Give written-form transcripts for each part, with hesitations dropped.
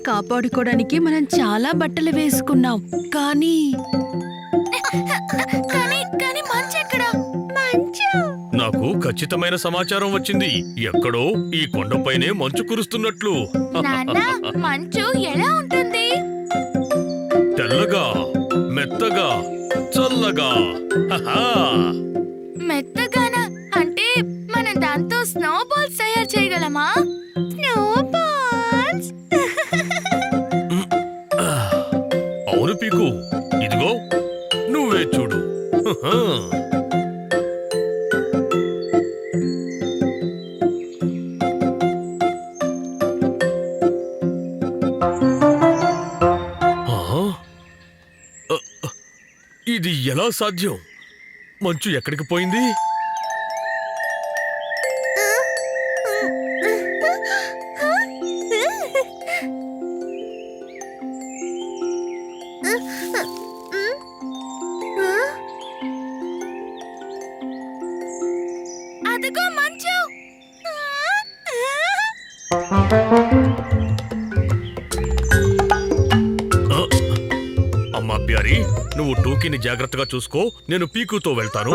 కాపాడుకోవడానికి మనం చాలా బట్టలు వేసుకున్నాం. కానీ కానీ మంచెక్కడా? మంచు నాకు ఖచ్చితమైన సమాచారం వచ్చింది. ఎక్కడో ఈ కొండపైనే మంచు కురుస్తున్నట్లు. నాన్న, మంచు ఎలా ఉంటుంది? తెల్లగా, మెత్తగా, చల్లగా. హహా. మెత్తగానా? అంటే మనం దాంతో స్నో బాల్స్ తయారు చేయగలమా? Snow balls? అవును పీకు, ఇదిగో నువ్వే చూడు. హహా. ఇది ఎలా సాధ్యం? మంచు ఎక్కడికి పోయింది? అదిగో మంచు! అమ్మా ప్యారీ, నువ్వు టూకీని జాగ్రత్తగా చూసుకో. నేను పీకుతో వెళ్తాను.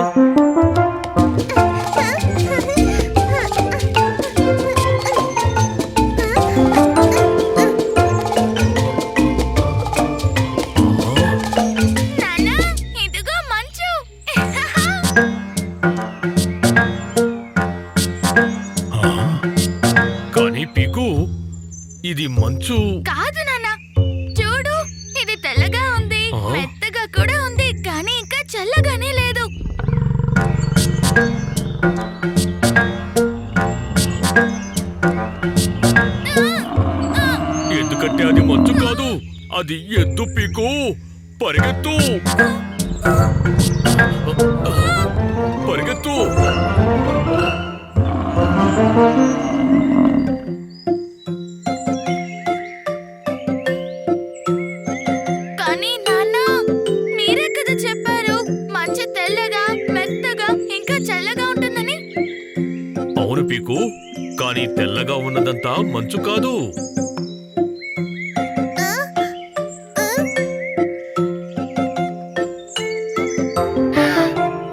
నాన్న, ఇదిగో మంచు! కానీ పీకు, ఇది మంచు కాదు నాన్న, చూడు, ఇది తెల్లగా ఉంది, మెత్తగా కూడా ఉంది, కానీ ఇంకా చల్లగానే లేదు. ఎందుకంటే అది మంచు కాదు, అది ఎద్దు పీకు. పరిగెత్తు, పరిగెత్తు. కానీ నాన్న, మీరే కదా చెప్పారు మంచు తెల్లగా, మెత్తగా, ఇంకా చల్లగా ఉంటుందని. అవును పీకు, కానీ తెల్లగా ఉన్నదంతా మంచు కాదు.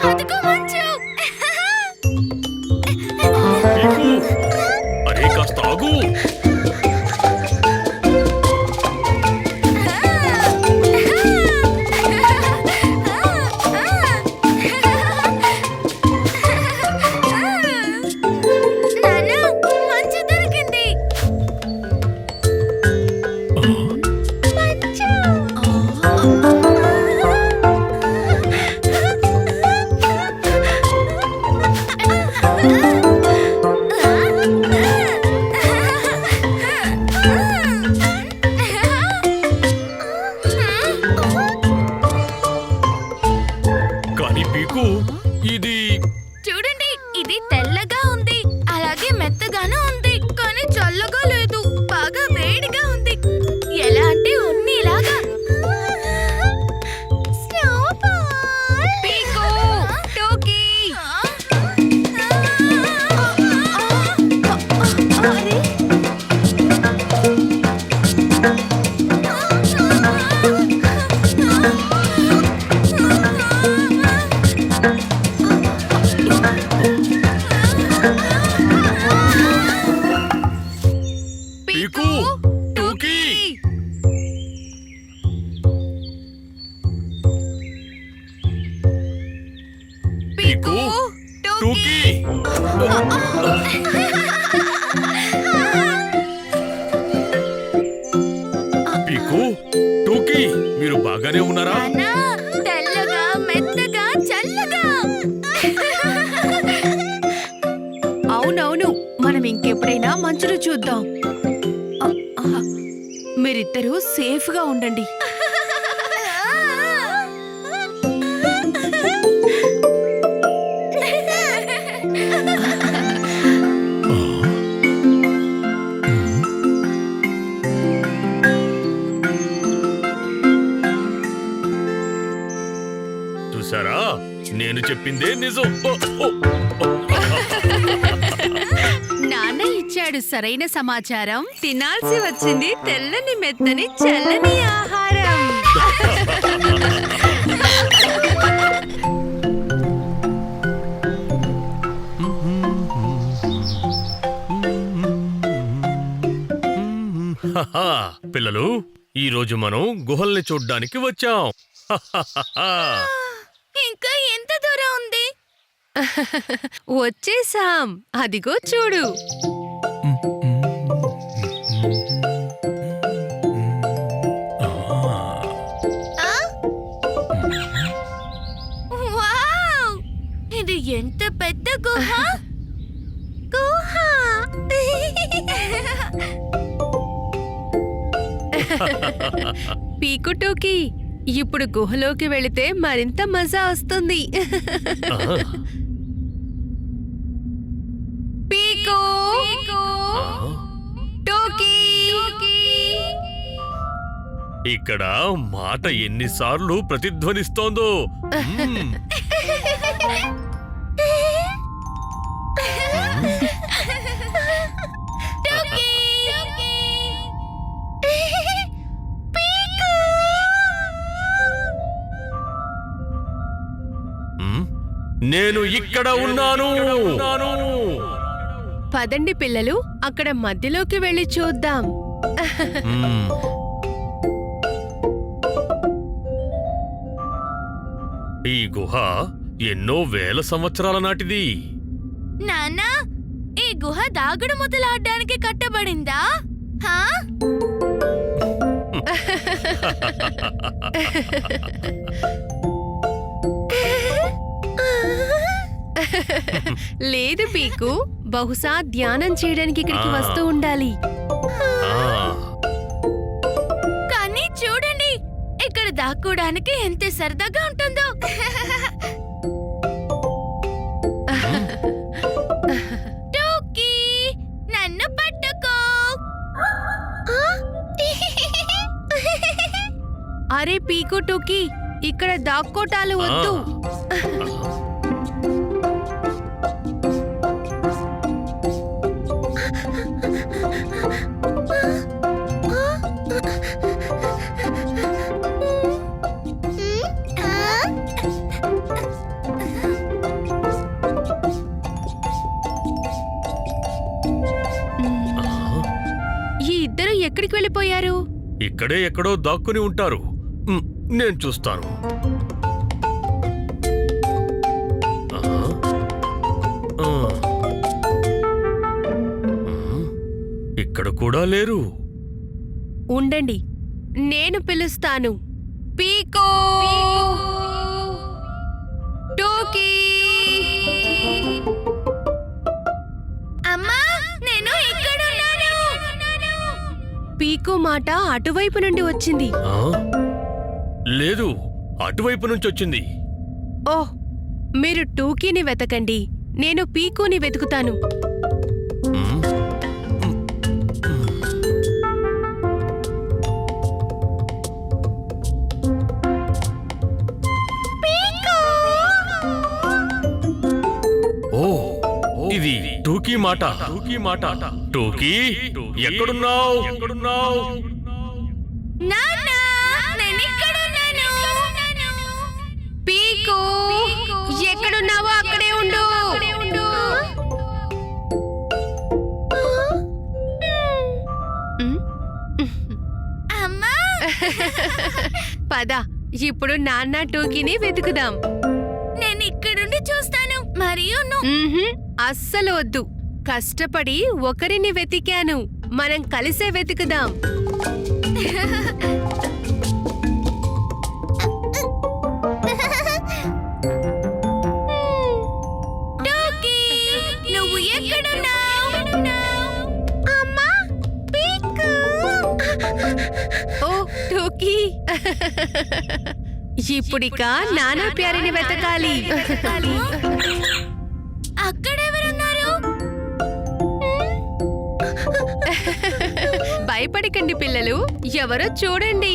అదిగో మంచు! పీకు, అరే కాస్త ఆగు. నాన్న, మంచు దొరికింది. మంచు! కానీ పీకు, ఇది చూడండి, ఇది తెల్లగా ఉంది, అలాగే మెత్తగాను ఉంది, కానీ చల్లగా లేదు, బాగా వేడిగా ఉంది. ఎలా అంటే ఉన్నిలాగా. పీకు, టోకీ. పీకు, టూకీ. పీకు, టూకీ. పీకు, టూకీ, మీరు బాగానే ఉన్నారా? నాన్నా, తెల్లగా, మెత్తగా, చల్లగా. అవునవును, మనం ఇంకెప్పుడైనా మంచును చూద్దాం. మీరిద్దరూ సేఫ్గా ఉండండి. చూసారా, నేను చెప్పిందే నిజం. నాన్న ఇచ్చాడు. చెప్పాడు సరైన సమాచారం. తినాల్సి వచ్చింది తెల్లని మెత్తని చల్లని ఆహారం. హహా, పిల్లలు ఈ రోజు మనం గుహల్ని చూడ్డానికి వచ్చాం. హహహహా. ఇంకా ఎంత దూరం ఉంది? వచ్చేసాం, అదిగో చూడు. వావ్! ఇది ఎంత పెద్ద గుహ! గుహ! పీకుటూకి ఇప్పుడు గుహలోకి వెళితే మరింత మజా వస్తుంది. పీకు టోకీ. ఇక్కడ మాట ఎన్నిసార్లు ప్రతిధ్వనిస్తోందో. మ్మ్. టోకీ! మ్మ్. నేను ఇక్కడ ఉన్నాను. పదండి పిల్లలు, అక్కడ మధ్యలోకి వెళ్ళి చూద్దాం. మ్మ్. ఈ గుహ ఎన్నో వేల సంవత్సరాల నాటిది. నాన్నా, ఈ గుహ దాగుడు ముద్దలాడ్డానికి కట్టబడిందా? హా? లేదు పీకు, బహుశా ధ్యానం చేయడానికి ఇక్కడికి వస్తూ ఉండాలి. ఆ, కానీ చూడండి, ఇక్కడ దాక్కోడానికి ఎంత సరదాగా ఉంటుందో. టోకీ, నన్ను పట్టుకో. అరే పీకు టోకీ, ఇక్కడ దాక్కోటాలు వద్దు. ఈ ఇద్దరు ఎక్కడికి వెళ్ళిపోయారు? ఇక్కడే ఎక్కడో దాక్కుని ఉంటారు. మ్మ్. నేను చూస్తాను. ఆ, ఆ. మ్మ్. ఇక్కడ కూడా లేరు. ఉండండి, నేను పిలుస్తాను. పీకో టోకీ. అమ్మా, నేను ఇక్కడున్నాను. పీకో మాట అటువైపు నుండి వచ్చింది. ఆ? లేదు, అటువైపు నుంచి వచ్చింది. ఓహ్, మీరు టోకీని వెతకండి, నేను పీకోని వెతుకుతాను. మ్మ్. ఓ, ఇది టూకీ మాట. టూకీ, ఎక్కడున్నావు? నాన్నా, నేను ఇక్కడున్నాను. పీకో, ఎక్కడున్నావో అక్కడే ఉండు. ఉమ్, అమ్మా, పద, ఇప్పుడు నాన్న టోకీని వెతుకుదాం. నేను ఇక్కడుండి చూస్తాను. మరియు ఉహుం, అస్సలు వద్దు. కష్టపడి ఒకరిని వెతికాను, మనం కలిసే వెతుకుదాం. టోకీ, నువ్వు ఎక్కడున్నావు? అమ్మా, పీకు. ఓ టోకీ, ఇప్పుడిక నానా ప్యారిని వెతకాలి. అక్కడెవరున్నారు? భయపడకండి పిల్లలు, ఎవరో చూడండి.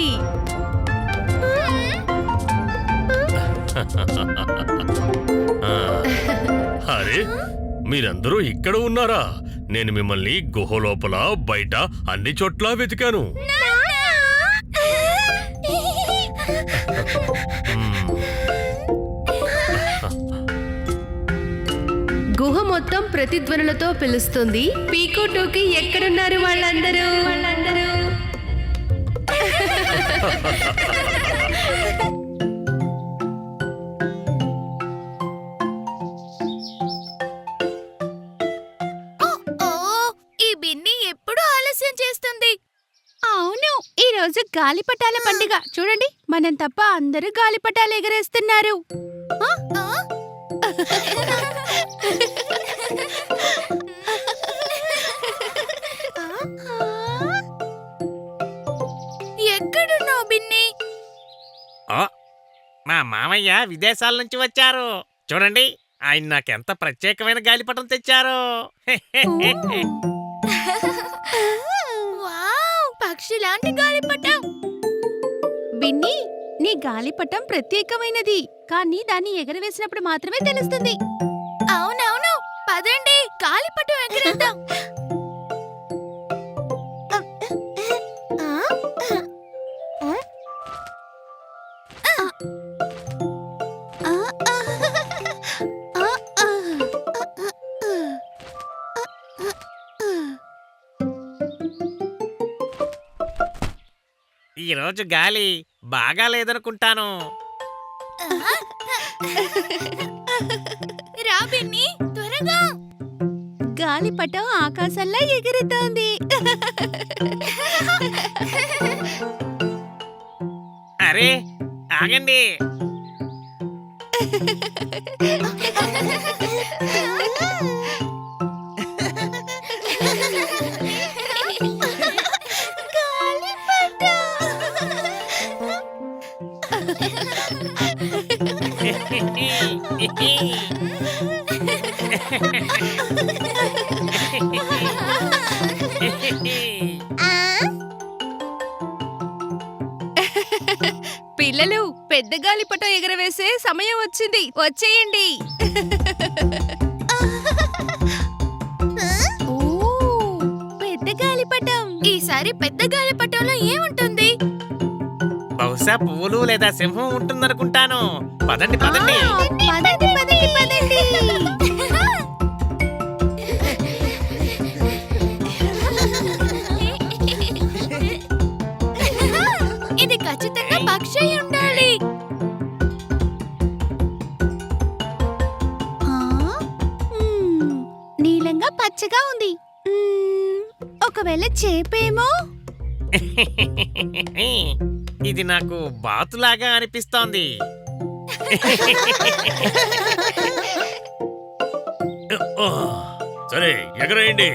ఆ, అరే, మీరందరూ ఇక్కడ ఉన్నారా? నేను మిమ్మల్ని గుహ లోపల బయట అన్ని చోట్ల వెతికాను. గుహ మొత్తం ప్రతిధ్వనులతో పిలుస్తుంది. పీకు టూకి ఎక్కడున్నారు వాళ్ళందరూ? ఈ బిన్ని ఎప్పుడు ఆలస్యం చేస్తుంది. అవును, ఈ రోజు గాలిపటాల పండుగ. చూడండి, మనం తప్ప అందరూ గాలిపటాలు ఎగరేస్తున్నారు. ఎక్కడున్నావు బిన్ని? మా మామయ్య విదేశాల నుంచి వచ్చారు. చూడండి, ఆయన నాకెంత ప్రత్యేకమైన గాలిపటం తెచ్చారు. వావ్, పక్షిలాంటి గాలిపటం. బిన్నీ, నీ గాలిపటం ప్రత్యేకమైనది, కానీ దాన్ని ఎగరవేసినప్పుడు మాత్రమే తెలుస్తుంది. అవునవును, పదండి గాలిపటం ఎగరేద్దాం. ఈ రోజు గాలి బాగా లేదనుకుంటాను. రా బిన్ని, త్వరగా. గాలిపటం ఆకాశంలో ఎగురుతోంది. అరే ఆగండి. పిల్లలు, పెద్ద గాలిపటం ఎగరవేసే సమయం వచ్చింది, వచ్చేయండి. ఓ, పెద్ద గాలిపటం. ఈసారి పెద్ద గాలిపటంలో ఏముంటుంది? బహుశా పువ్వులు లేదా సింహం ఉంటుందనుకుంటాను. పదండి పదండి. పదండి పదండి పదండి. ఇది ఖచ్చితంగా పక్షి అయి ఉండాలి. నీలంగా పచ్చగా ఉంది. ఒకవేళ చేపేమో? ఇది నాకు బాతులాగా అనిపిస్తోంది. సరే, ఎగరేయండి.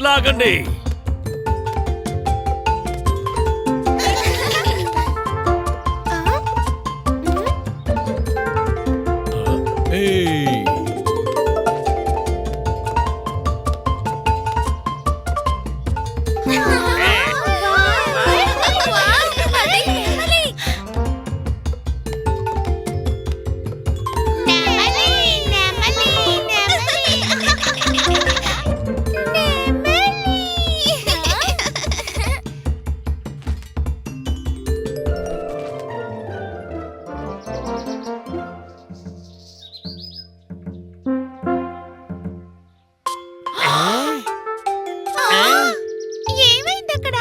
లాగండి. ఏమైంది అక్కడ?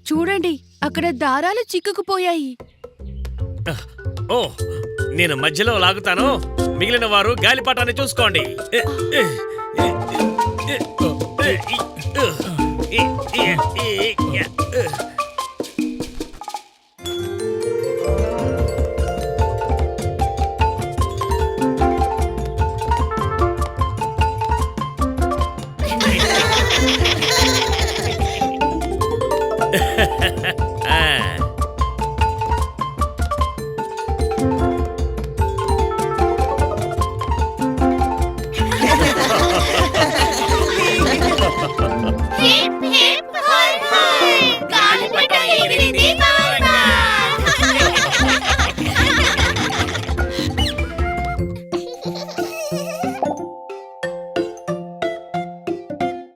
చూడండి, అక్కడ దారాలు చిక్కుకుపోయాయి. ఓ, నేను మధ్యలో లాగుతాను, మిగిలిన వారు గాలిపటాన్ని చూసుకోండి.